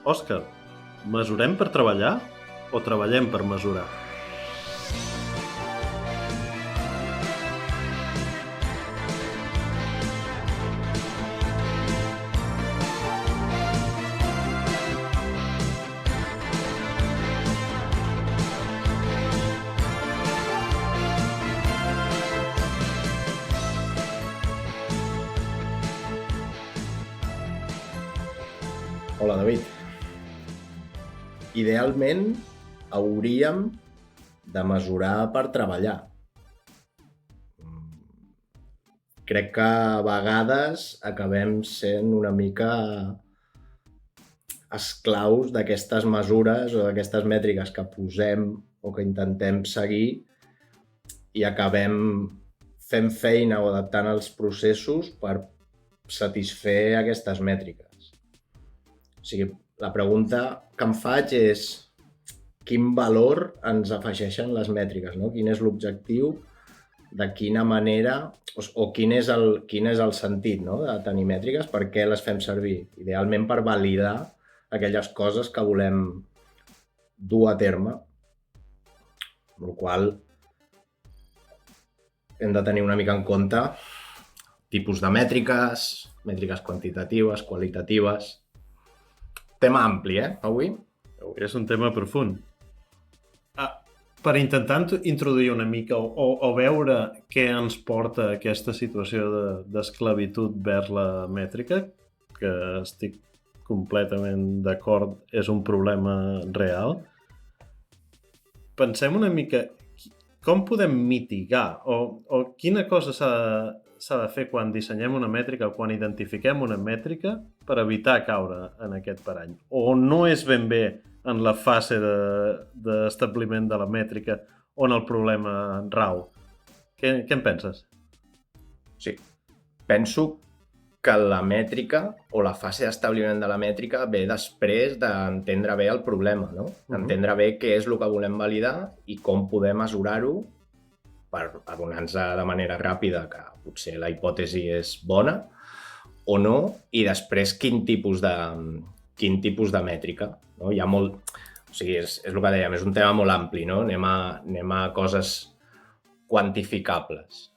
Òscar, mesurem per treballar o treballem per mesurar? Hola, David. Idealment hauríem de mesurar per treballar. Crec que a vegades acabem sent una mica esclaus d'aquestes mesures o d'aquestes mètriques que posem o que intentem seguir i acabem fent feina o adaptant els processos per satisfer aquestes mètriques. O sigui, la pregunta que em faig és quin valor ens afegeixen les mètriques, no? Quin és l'objectiu, de quina manera o quin és el sentit, no? De tenir mètriques, per què les fem servir? Idealment per validar aquelles coses que volem dur a terme, amb la qual hem de tenir una mica en compte tipus de mètriques, mètriques quantitatives, qualitatives. Tema ampli, avui? Avui és un tema profund. Per intentar introduir una mica o veure què ens porta a aquesta situació d'esclavitud vers la mètrica, que estic completament d'acord, és un problema real. Pensem una mica com podem mitigar o quina cosa s'ha de fer quan dissenyem una mètrica o quan identifiquem una mètrica per evitar caure en aquest parany. O no és ben bé en la fase d'establiment de la mètrica on el problema rau. Què en penses? Sí, penso que la mètrica o la fase d'establiment de la mètrica ve després d'entendre bé el problema, no? Entendre bé què és el que volem validar i com poder mesurar-ho per adonar-nos de manera ràpida que potser la hipòtesi és bona o no, i després quin tipus de mètrica, no? Hi ha molt... O sigui, és el que dèiem, és un tema molt ampli, no? Anem a coses quantificables.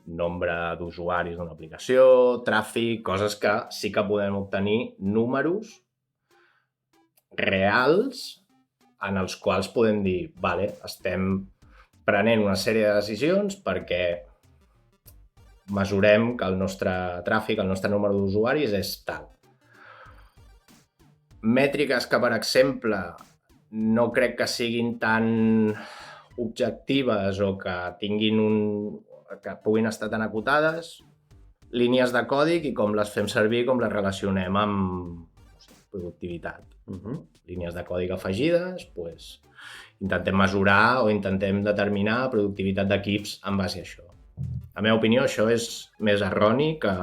Nombre d'usuaris d'una aplicació, tràfic, coses que sí que podem obtenir números reals en els quals podem dir, vale, estem prenent una sèrie de decisions perquè mesurem que el nostre tràfic, el nostre número d'usuaris és tal. Mètriques que, per exemple, no crec que siguin tan objectives o que tinguin que puguin estar tan acotades, línies de còdic i com les fem servir, com les relacionem amb productivitat. Línies de còdic afegides, doncs, intentem mesurar o intentem determinar productivitat d'equips en base a això. La meva opinió, això és més erroni que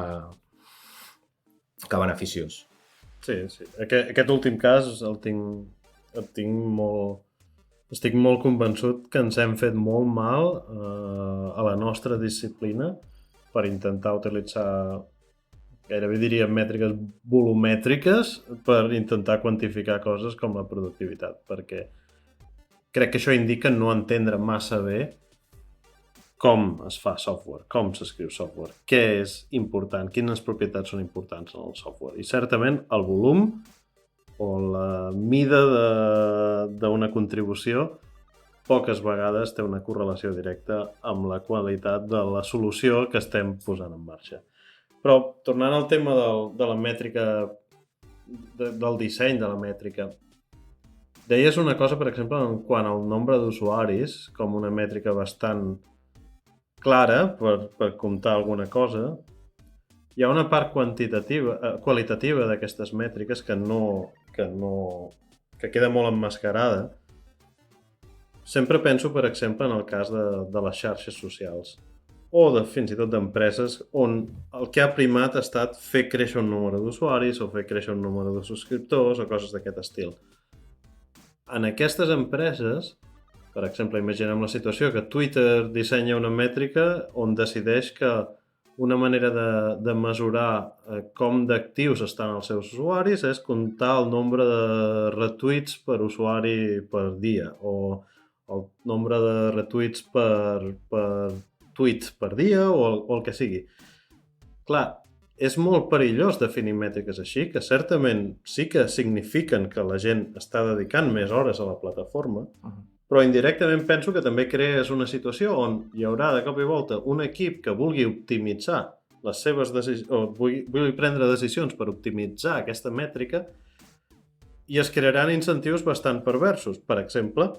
beneficiós. Sí. Aquest últim cas estic molt convençut que ens hem fet molt mal a la nostra disciplina per intentar utilitzar, gairebé diria, mètriques volumètriques per intentar quantificar coses com la productivitat, perquè crec que això indica no entendre massa bé com es fa software, com s'escriu software, què és important, quines propietats són importants en el software. I certament el volum o la mida d'una contribució poques vegades té una correlació directa amb la qualitat de la solució que estem posant en marxa. Però tornant al tema de la mètrica, del disseny de la mètrica, deies una cosa, per exemple, en quant al nombre d'usuaris, com una mètrica bastant clara per comptar alguna cosa. Hi ha una part qualitativa d'aquestes mètriques que queda molt emmascarada. Sempre penso, per exemple, en el cas de les xarxes socials o fins i tot d'empreses on el que ha primat ha estat fer créixer un número d'usuaris o fer créixer un número de subscriptors o coses d'aquest estil. En aquestes empreses, per exemple, imaginem la situació que Twitter dissenya una mètrica on decideix que una manera de mesurar com d'actius estan els seus usuaris és comptar el nombre de retuits per usuari per dia o el nombre de retuits per tuit per dia o el que sigui. Clar, és molt perillós definir mètriques així, que certament sí que signifiquen que la gent està dedicant més hores a la plataforma, però indirectament penso que també crees una situació on hi haurà de cop i volta un equip que vulgui optimitzar les seves decisions, o vulgui prendre decisions per optimitzar aquesta mètrica i es crearan incentius bastant perversos. Per exemple,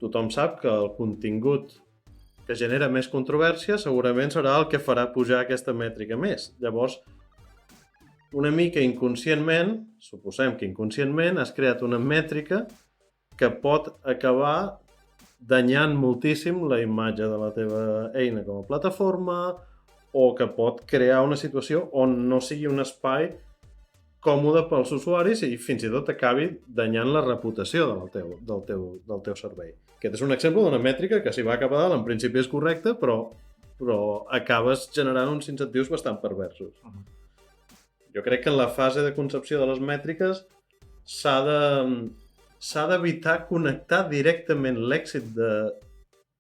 tothom sap que el contingut que genera més controvèrsia segurament serà el que farà pujar aquesta mètrica més. Llavors, una mica inconscientment, suposem que inconscientment, has creat una mètrica que pot acabar danyant moltíssim la imatge de la teva eina com a plataforma o que pot crear una situació on no sigui un espai còmode pels usuaris i fins i tot acabi danyant la reputació del teu servei. Aquest és un exemple d'una mètrica que si va cap a dalt en principi és correcta, però acabes generant uns incentius bastant perversos. Jo crec que en la fase de concepció de les mètriques s'ha d'evitar connectar directament l'èxit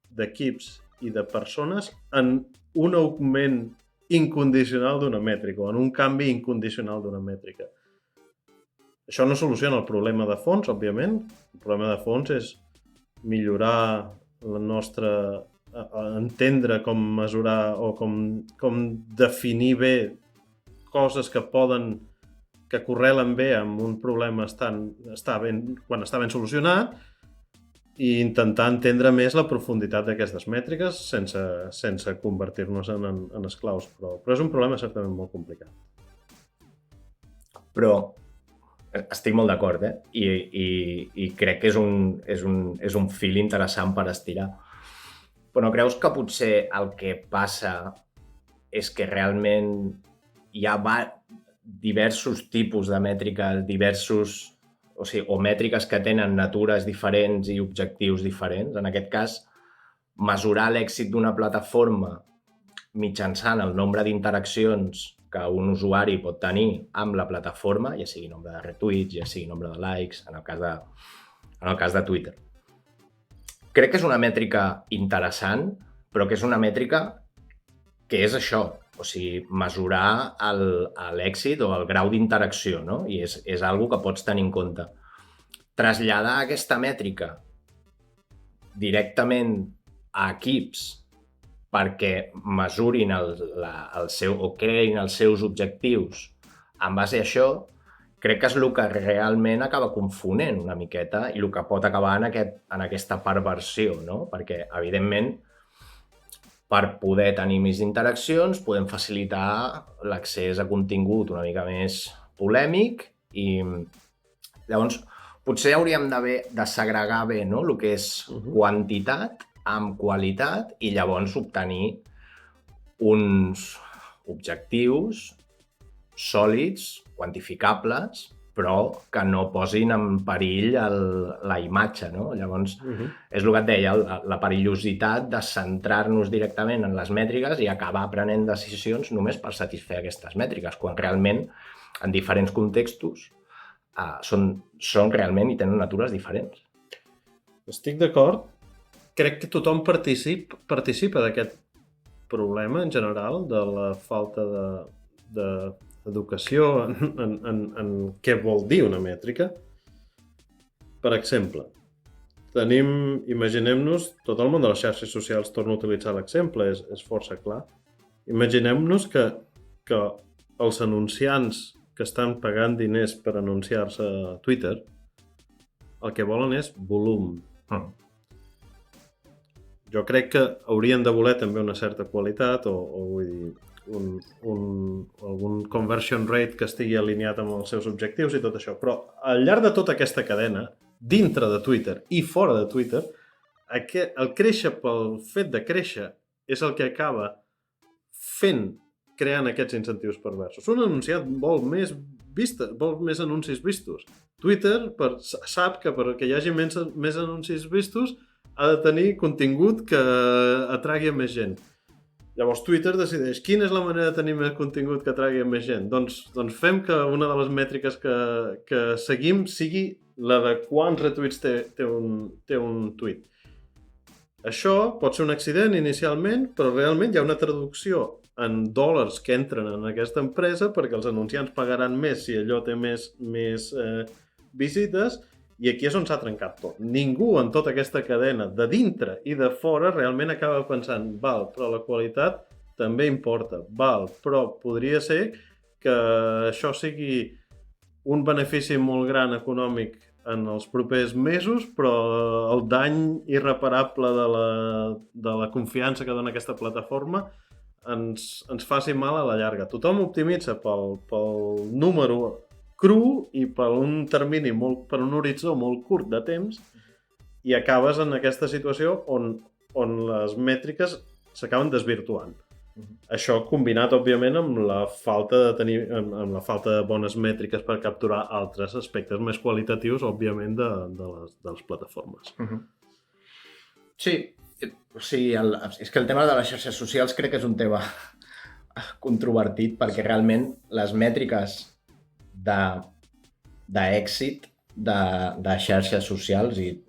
d'equips i de persones en un augment incondicional d'una mètrica o en un canvi incondicional d'una mètrica. Això no soluciona el problema de fons, òbviament. El problema de fons és millorar la nostra... entendre com mesurar o com definir bé coses que correlen bé amb un problema quan està ben solucionat i intentar entendre més la profunditat d'aquestes mètriques sense convertir-nos en esclaus. Però és un problema certament molt complicat. Però estic molt d'acord, I crec que és un fil interessant per estirar. Però no creus que potser el que passa és que realment hi ha diversos tipus de mètriques, o mètriques que tenen natures diferents i objectius diferents? En aquest cas, mesurar l'èxit d'una plataforma mitjançant el nombre d'interaccions que un usuari pot tenir amb la plataforma, ja sigui nombre de retuits, ja sigui nombre de likes, en el cas de Twitter. Crec que és una mètrica interessant, però que és una mètrica que és això, o sigui, mesurar l'èxit o el grau d'interacció, no? I és algo que pots tenir en compte. Traslladar aquesta mètrica directament a equips perquè mesurin o creïn els seus objectius en base a això, crec que és el que realment acaba confonent una miqueta i el que pot acabar en aquesta perversió, no? Perquè, evidentment, per poder tenir més interaccions podem facilitar l'accés a contingut una mica més polèmic i llavors potser hauríem de segregar bé, no? El que és quantitat amb qualitat i llavors obtenir uns objectius sòlids, quantificables, però que no posin en perill la imatge, no? Llavors, és el que et deia, la perillositat de centrar-nos directament en les mètriques i acabar prenent decisions només per satisfer aquestes mètriques, quan realment, en diferents contextos, són realment i tenen natures diferents. Estic d'acord. Crec que tothom participa d'aquest problema en general, de la falta d'educació en què vol dir una mètrica. Per exemple, imaginem-nos, tot el món de les xarxes socials, torno a utilitzar l'exemple, és força clar. Imaginem-nos que els anunciants que estan pagant diners per anunciar-se a Twitter, el que volen és volum. Jo crec que haurien de voler també una certa qualitat o vull dir, algun conversion rate que estigui alineat amb els seus objectius i tot això. Però al llarg de tota aquesta cadena, dintre de Twitter i fora de Twitter, el créixer pel fet de créixer és el que acaba creant aquests incentius perversos. Un anunciat vol més anuncis vistos. Twitter sap que perquè hi hagi més anuncis vistos ha de tenir contingut que atragui a més gent. Llavors Twitter decideix quina és la manera de tenir més contingut que atragui a més gent. Doncs fem que una de les mètriques que seguim sigui la de quants retuits té un tuit. Això pot ser un accident inicialment, però realment hi ha una traducció en dòlars que entren en aquesta empresa perquè els anunciants pagaran més si allò té més visites, i aquí és on s'ha trencat tot. Ningú en tota aquesta cadena, de dintre i de fora, realment acaba pensant, val, però la qualitat també importa, val, però podria ser que això sigui un benefici molt gran econòmic en els propers mesos, però el dany irreparable de la confiança que dona aquesta plataforma ens faci mal a la llarga. Tothom optimitza pel número cru i per un termini, per un horitzó molt curt de temps, i acabes en aquesta situació on les mètriques s'acaben desvirtuant. Això combinat, òbviament, amb la falta de bones mètriques per capturar altres aspectes més qualitatius, òbviament, de les plataformes. Sí, o sigui, és que el tema de les xarxes socials crec que és un tema controvertit, perquè realment les mètriques d'èxit de xarxes socials, i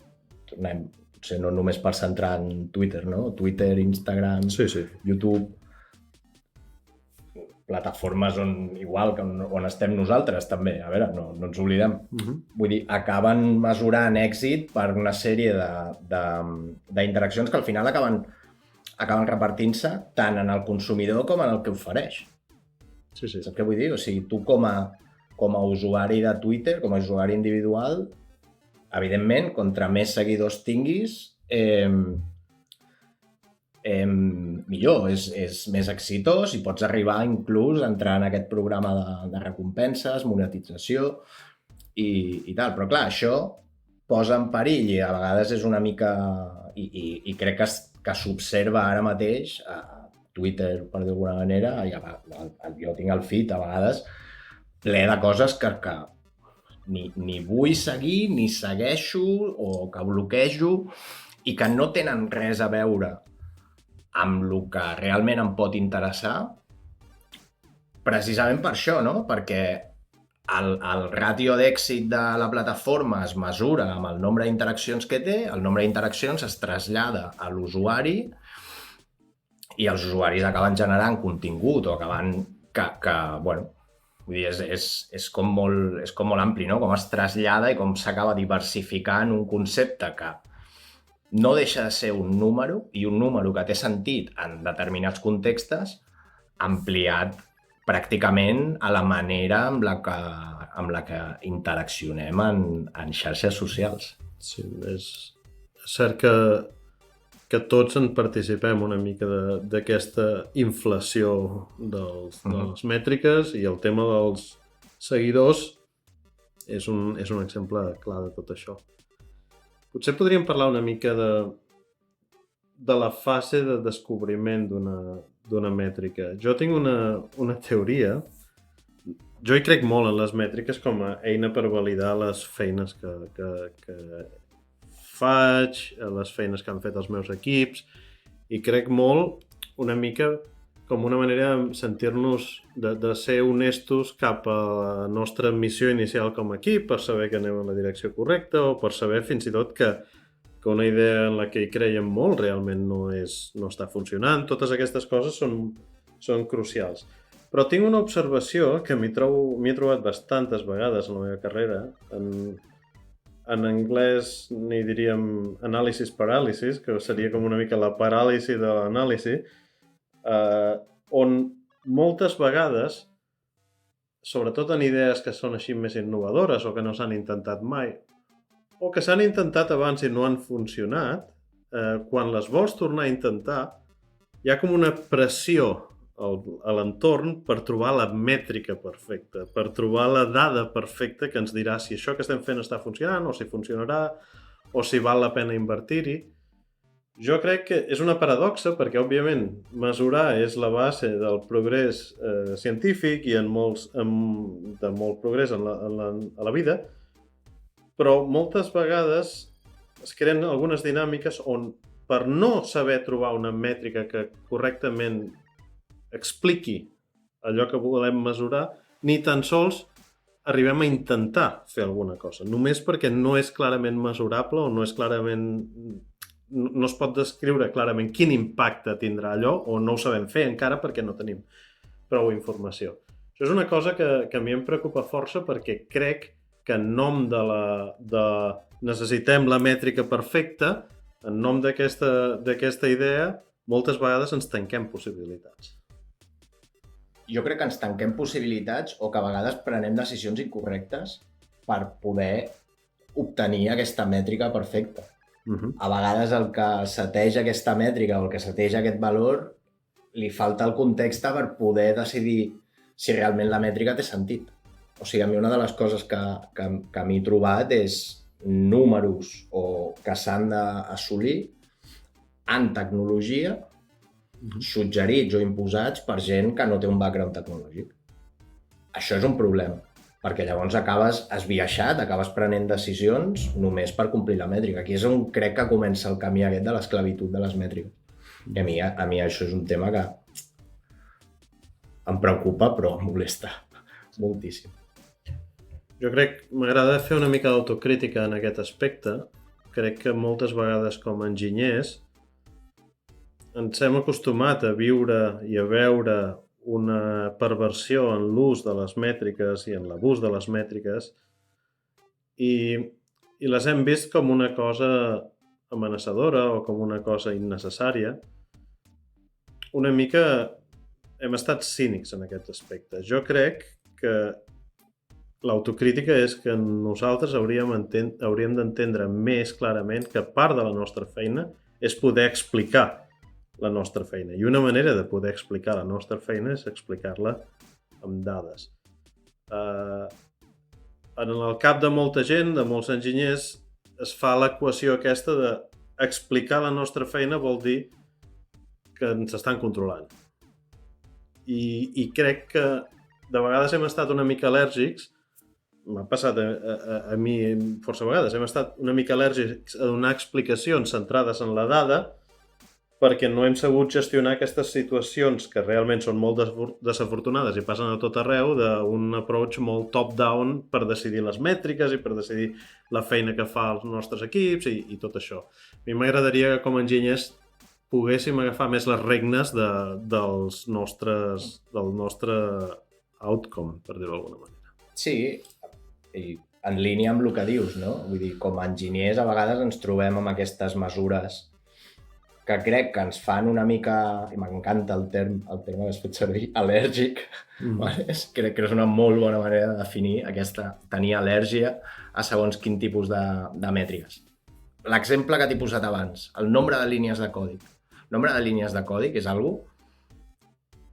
potser no només per centrar en Twitter, no? Twitter, Instagram, sí. YouTube, plataformes igual que on estem nosaltres també, a veure, no ens oblidem. Vull dir, acaben mesurant èxit per una sèrie d'interaccions que al final acaben repartint-se tant en el consumidor com en el que ofereix. Sí. Saps què vull dir? O sigui, tu com a usuari de Twitter, com a usuari individual, evidentment, contra més seguidors tinguis, millor, és més exitós i pots arribar inclús a entrar en aquest programa de recompenses, monetització i tal. Però clar, això posa en perill i a vegades és una mica... I crec que s'observa ara mateix a Twitter, per dir d'alguna manera, jo tinc el feed a vegades ple de coses que ni vull seguir, ni segueixo, o que bloquejo, i que no tenen res a veure amb el que realment em pot interessar, precisament per això, no? Perquè el ràtio d'èxit de la plataforma es mesura amb el nombre d'interaccions que té, el nombre d'interaccions es trasllada a l'usuari i els usuaris acaben generant contingut o acaben bueno, vull dir, és com molt ampli, no? Com es trasllada i com s'acaba diversificant un concepte que no deixa de ser un número, i un número que té sentit en determinats contextes, ampliat pràcticament a la manera amb la que interaccionem en xarxes socials. Sí, és cert que tots en participem una mica d'aquesta inflació de les mètriques, i el tema dels seguidors és un exemple clar de tot això. Potser podríem parlar una mica de la fase de descobriment d'una mètrica. Jo tinc una teoria. Jo hi crec molt en les mètriques com a eina per validar les feines que faig, les feines que han fet els meus equips, i crec molt una mica com una manera de sentir-nos, de ser honestos cap a la nostra missió inicial com a equip, per saber que anem en la direcció correcta, o per saber fins i tot que una idea en la que hi creiem molt realment no està funcionant. Totes aquestes coses són crucials. Però tinc una observació que m'hi he trobat bastantes vegades en la meva carrera. En anglès n'hi diríem analysis paralysis, que seria com una mica la paràlisi de l'anàlisi, on moltes vegades, sobretot en idees que són així més innovadores o que no s'han intentat mai, o que s'han intentat abans i no han funcionat, quan les vols tornar a intentar, hi ha com una pressió a l'entorn per trobar la mètrica perfecta, per trobar la dada perfecta que ens dirà si això que estem fent està funcionant, o si funcionarà, o si val la pena invertir-hi. Jo crec que és una paradoxa perquè, òbviament, mesurar és la base del progrés científic i de molt progrés a la vida, però moltes vegades es creen algunes dinàmiques on per no saber trobar una mètrica que correctament expliqui allò que volem mesurar, ni tan sols arribem a intentar fer alguna cosa, només perquè no és clarament mesurable o no és clarament... no es pot descriure clarament quin impacte tindrà allò o no ho sabem fer encara perquè no tenim prou informació. Això és una cosa que a mi em preocupa força perquè crec que en nom de necessitem la mètrica perfecta, en nom d'aquesta idea, moltes vegades ens tanquem possibilitats. Jo crec que ens tanquem possibilitats o que a vegades prenem decisions incorrectes per poder obtenir aquesta mètrica perfecta. A vegades el que seteja aquesta mètrica o el que seteja aquest valor li falta el context per poder decidir si realment la mètrica té sentit. O sigui, a mi una de les coses que m'he trobat és números que s'han d'assolir en tecnologia suggerits o imposats per gent que no té un background tecnològic. Això és un problema, perquè llavors acabes esbiaixat, acabes prenent decisions només per complir la mètrica. Aquí és on crec que comença el camí aquest de l'esclavitud de les mètriques. I a mi això és un tema que em preocupa, però em molesta moltíssim. Jo crec que m'agrada fer una mica d'autocrítica en aquest aspecte. Crec que moltes vegades com a enginyers ens hem acostumat a viure i a veure una perversió en l'ús de les mètriques i en l'abús de les mètriques i les hem vist com una cosa amenaçadora o com una cosa innecessària. Una mica hem estat cínics en aquest aspecte. Jo crec que l'autocrítica és que nosaltres hauríem d'entendre més clarament que part de la nostra feina és poder explicar la nostra feina. I una manera de poder explicar la nostra feina és explicar-la amb dades. En el cap de molta gent, de molts enginyers, es fa l'equació aquesta de explicar la nostra feina vol dir que ens estan controlant. I crec que de vegades hem estat una mica al·lèrgics, m'ha passat a mi força vegades, hem estat una mica al·lèrgics a donar explicacions centrades en la dada perquè no hem sabut gestionar aquestes situacions que realment són molt desafortunades i passen a tot arreu d'un approach molt top-down per decidir les mètriques i per decidir la feina que fa els nostres equips i tot això. A mi m'agradaria que com a enginyers poguéssim agafar més les regnes del nostre outcome, per dir-ho d'alguna manera. Sí, i en línia amb el que dius, no? Vull dir, com a enginyers a vegades ens trobem amb aquestes mesures que crec que ens fan una mica, i m'encanta el terme que has fet servir, al·lèrgic. Vale? Crec que és una molt bona manera de definir tenir al·lèrgia a segons quin tipus de mètriques. L'exemple que t'he posat abans, el nombre de línies de codi. El nombre de línies de codi és algo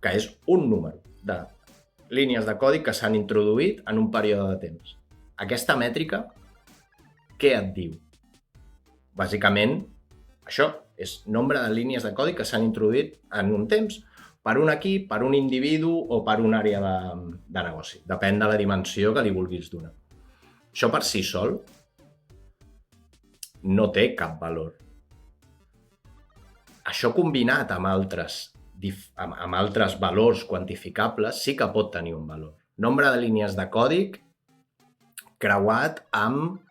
que és un número de línies de codi que s'han introduït en un període de temps. Aquesta mètrica, què et diu? Bàsicament, això és nombre de línies de codi que s'han introduït en un temps per un equip, per un individu o per una àrea de negoci. Depèn de la dimensió que li vulguis donar. Això per si sol no té cap valor. Això combinat amb altres valors quantificables sí que pot tenir un valor. Nombre de línies de codi creuat amb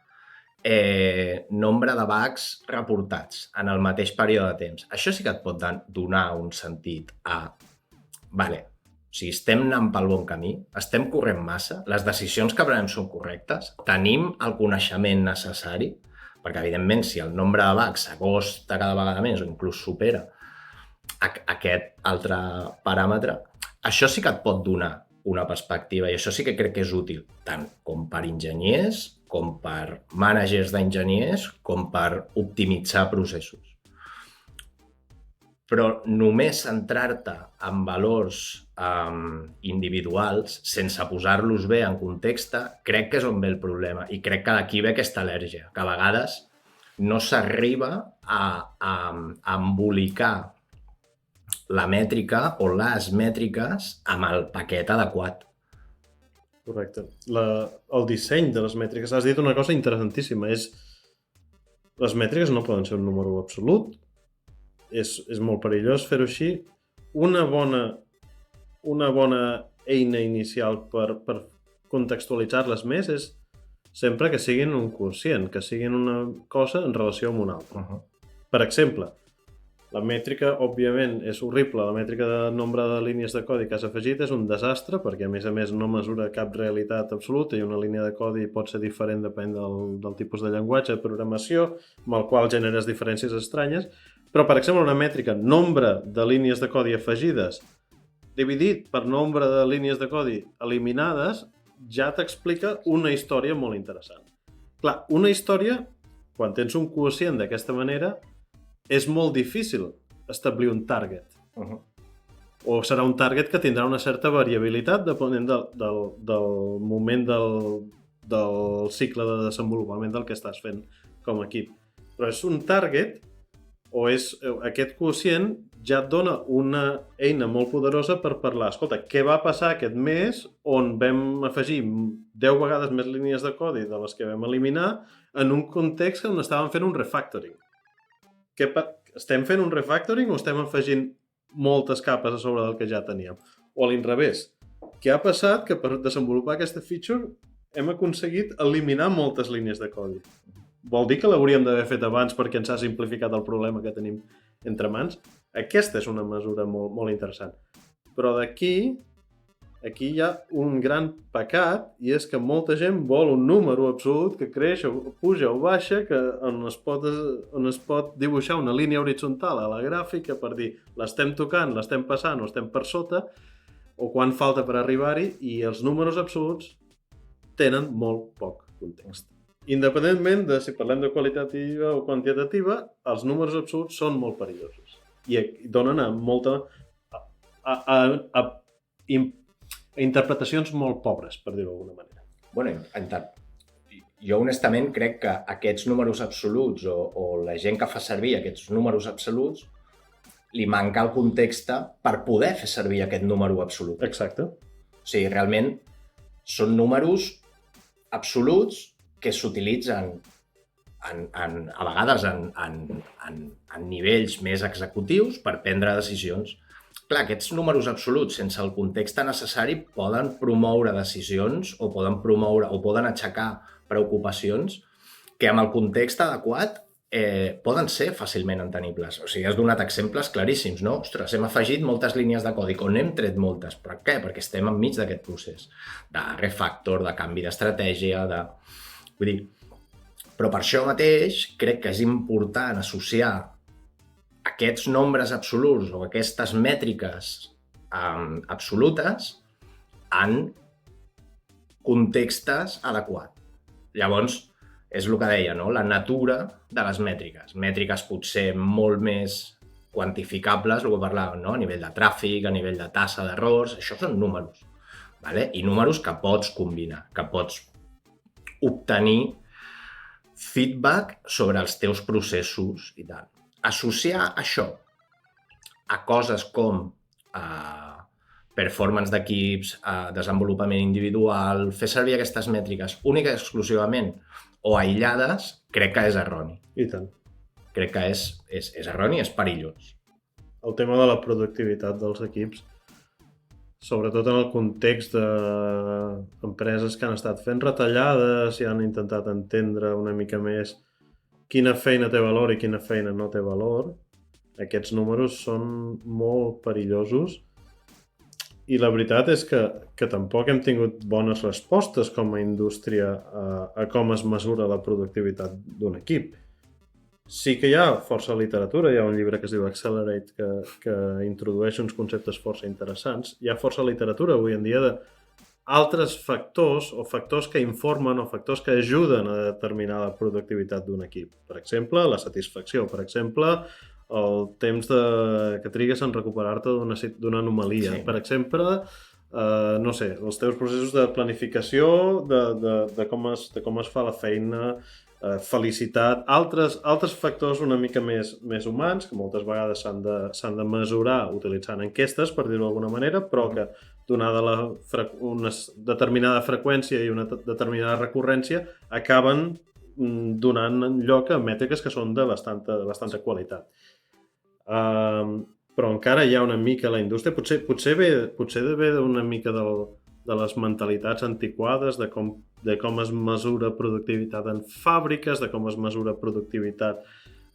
nombre de bugs reportats en el mateix període de temps. Això sí que et pot donar un sentit a... Vale, o sigui, estem anant pel bon camí, estem corrent massa, les decisions que prenem són correctes, tenim el coneixement necessari, perquè evidentment si el nombre de bugs s'acosta cada vegada més o inclús supera aquest altre paràmetre, això sí que et pot donar una perspectiva i això sí que crec que és útil, tant com per enginyers, com per managers d'enginyers, com per optimitzar processos. Però només centrar-te en valors individuals, sense posar-los bé en context, crec que és on ve el problema. I crec que d'aquí ve aquesta al·lèrgia, que a vegades no s'arriba a embolicar la mètrica o les mètriques amb el paquet adequat. Correcte. El disseny de les mètriques. Has dit una cosa interessantíssima, és les mètriques no poden ser un número absolut és molt perillós fer-ho així. Una bona eina inicial per contextualitzar-les més és sempre que siguin un quocient, que siguin una cosa en relació amb una altra. Per exemple, la mètrica, òbviament, és horrible. La mètrica de nombre de línies de codi que has afegit és un desastre, perquè a més no mesura cap realitat absoluta i una línia de codi pot ser diferent depèn del tipus de llenguatge de programació, amb el qual generes diferències estranyes. Però, per exemple, una mètrica, nombre de línies de codi afegides dividit per nombre de línies de codi eliminades, ja t'explica una història molt interessant. Clar, una història, quan tens un quocient d'aquesta manera, és molt difícil establir un target. O serà un target que tindrà una certa variabilitat depenent del moment del cicle de desenvolupament del que estàs fent com a equip. Però és un target, o és aquest quocient ja et dona una eina molt poderosa per parlar. Escolta, què va passar aquest mes on vam afegir 10 vegades més línies de codi de les que vam eliminar en un context on estàvem fent un refactoring? Estem fent un refactoring o estem afegint moltes capes a sobre del que ja teníem? O a l'inrevés, què ha passat que per desenvolupar aquesta feature hem aconseguit eliminar moltes línies de codi? Vol dir que l'hauríem d'haver fet abans perquè ens ha simplificat el problema que tenim entre mans? Aquesta és una mesura molt, molt interessant. Però aquí hi ha un gran pecat, i és que molta gent vol un número absolut que creix o puja o baixa, on es pot dibuixar una línia horitzontal a la gràfica per dir l'estem tocant, l'estem passant o estem per sota, o quan falta per arribar-hi, i els números absoluts tenen molt poc context. Independentment de si parlem de qualitativa o quantitativa, els números absoluts són molt perillosos i donen a interpretacions molt pobres, per dir-ho d'alguna manera. Bueno, jo honestament crec que aquests números absoluts o la gent que fa servir aquests números absoluts li manca el context per poder fer servir aquest número absolut. Exacte. O sigui, realment són números absoluts que s'utilitzen a vegades en nivells més executius per prendre decisions. Clar, aquests números absoluts, sense el context necessari, poden promoure decisions o poden aixecar preocupacions que amb el context adequat poden ser fàcilment entenibles. O sigui, has donat exemples claríssims, no? Ostres, hem afegit moltes línies de codi, on n'hem tret moltes. Per què? Perquè estem enmig d'aquest procés de refactor, de canvi d'estratègia, Vull dir, però per això mateix crec que és important associar aquests nombres absoluts o aquestes mètriques absolutes en contextes adequats. Llavors, és el que deia, no? La natura de les mètriques. Mètriques potser molt més quantificables, el que parlàvem, no? A nivell de tràfic, a nivell de tassa d'errors, això són números. ¿Vale? I números que pots combinar, que pots obtenir feedback sobre els teus processos i tal. Associar això a coses com performance d'equips, desenvolupament individual, fer servir aquestes mètriques únicament i exclusivament o aïllades, crec que és erroni. I tant. Crec que és erroni i és perillós. El tema de la productivitat dels equips, sobretot en el context d'empreses que han estat fent retallades i han intentat entendre una mica més quina feina té valor i quina feina no té valor, aquests números són molt perillosos i la veritat és que tampoc hem tingut bones respostes com a indústria a com es mesura la productivitat d'un equip. Sí que hi ha força literatura, hi ha un llibre que es diu Accelerate que introdueix uns conceptes força interessants. Hi ha força literatura avui en dia d'altres factors o factors que informen o factors que ajuden a determinar la productivitat d'un equip. Per exemple, la satisfacció. Per exemple, el temps que trigues en recuperar-te d'una anomalia. Sí. Per exemple, no sé, els teus processos de planificació, de com es fa la feina, felicitat, altres factors una mica més humans, que moltes vegades s'han de mesurar utilitzant enquestes, per dir-ho d'alguna manera, però que donada una determinada freqüència i una determinada recurrència, acaben donant lloc a mètriques que són de bastanta qualitat. Però encara hi ha una mica a la indústria, potser ve una mica de les mentalitats antiquades, de com es mesura productivitat en fàbriques, de com es mesura productivitat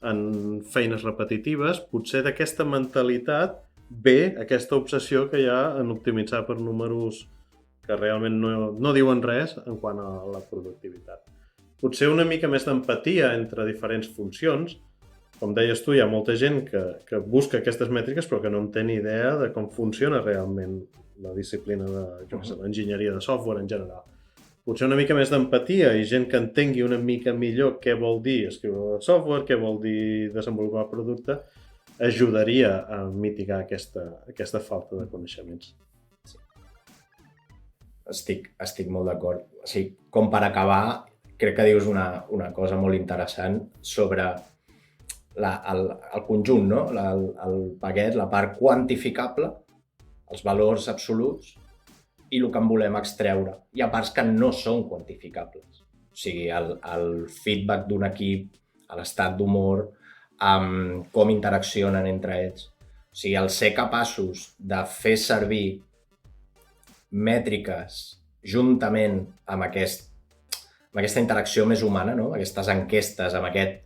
en feines repetitives. Potser d'aquesta mentalitat ve aquesta obsessió que hi ha en optimitzar per números que realment no diuen res en quant a la productivitat. Potser una mica més d'empatia entre diferents funcions. Com deies tu, hi ha molta gent que busca aquestes mètriques però que no en té ni idea de com funciona realment la disciplina de l'enginyeria de software en general. Potser una mica més d'empatia i gent que entengui una mica millor què vol dir escriure software, què vol dir desenvolupar producte, ajudaria a mitigar aquesta falta de coneixements. Estic molt d'acord. O sigui, com per acabar, crec que dius una cosa molt interessant sobre el conjunt, no? El paquet, la part quantificable, els valors absoluts i el que en volem extreure. Hi ha parts que no són quantificables. O sigui, el feedback d'un equip, l'estat d'humor, com interaccionen entre ells. O sigui, el ser capaços de fer servir mètriques juntament amb aquesta interacció més humana, no? Aquestes enquestes, amb aquest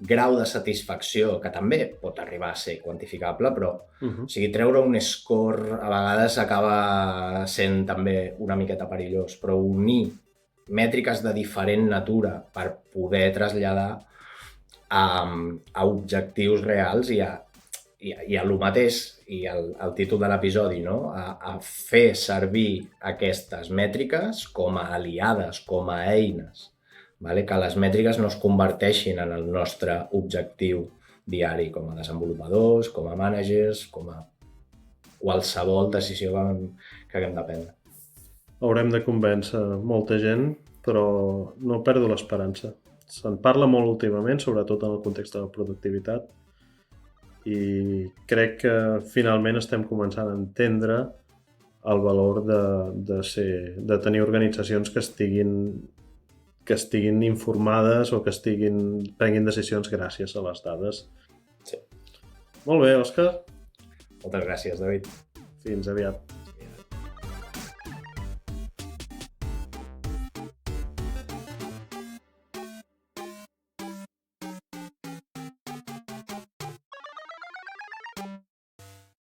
grau de satisfacció, que també pot arribar a ser quantificable, però o sigui, treure un score a vegades acaba sent també una miqueta perillós, però unir mètriques de diferent natura per poder traslladar a objectius reals i a lo mateix, i el títol de l'episodi, no? A fer servir aquestes mètriques com a aliades, com a eines, vale? Que les mètriques no es converteixin en el nostre objectiu diari com a desenvolupadors, com a managers, com a qualsevol decisió que haguem de prendre. Haurem de convèncer molta gent, però no perdo l'esperança. Se'n parla molt últimament, sobretot en el context de la productivitat, i crec que finalment estem començant a entendre el valor de tenir organitzacions que estiguin informades o que prenguin decisions gràcies a les dades. Sí. Molt bé, Òscar. Moltes gràcies, David. Fins aviat.